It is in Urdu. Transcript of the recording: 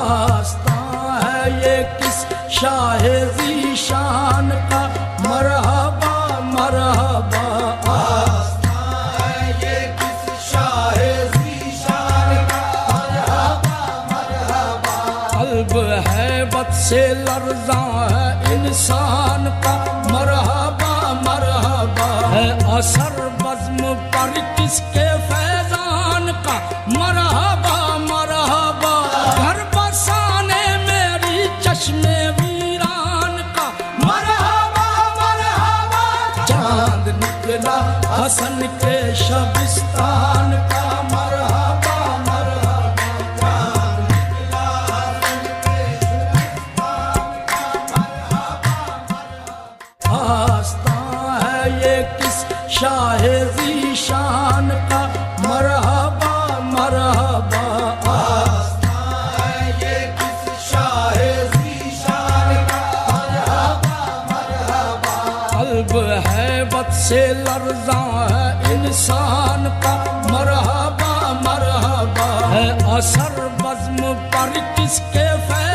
آستاں ہے یہ کس شاہ ذی شان کا مرحبا مرحبا آستاں ہے یہ کس شاہ ذی شان کا مرحبا مرحبا قلب ہیبت سے لرزاں ہے انسان کا مرحبا مرحبا ہے اثر بزم پر کس کے فیضان کا مرحبا مرحبا گھر بسانے میری چشم ویران کا مرحبا مرحبا چاند نکلا حسن کے شبستان کا مرحبا مرحبا چاند نکلا حسن کے شبستان کا مرحبا مرحبا آستاں ہے یہ کس شاہ ذی شان کا مرحبا مرحبا آستاں ہے یہ کس شاہ ذی شان کا مرحبا مرحبا قلب ہیبت سے لرزاں ہے انسان کا مرحبا مرحبا ہے اثر بزم پر کس کے فیضان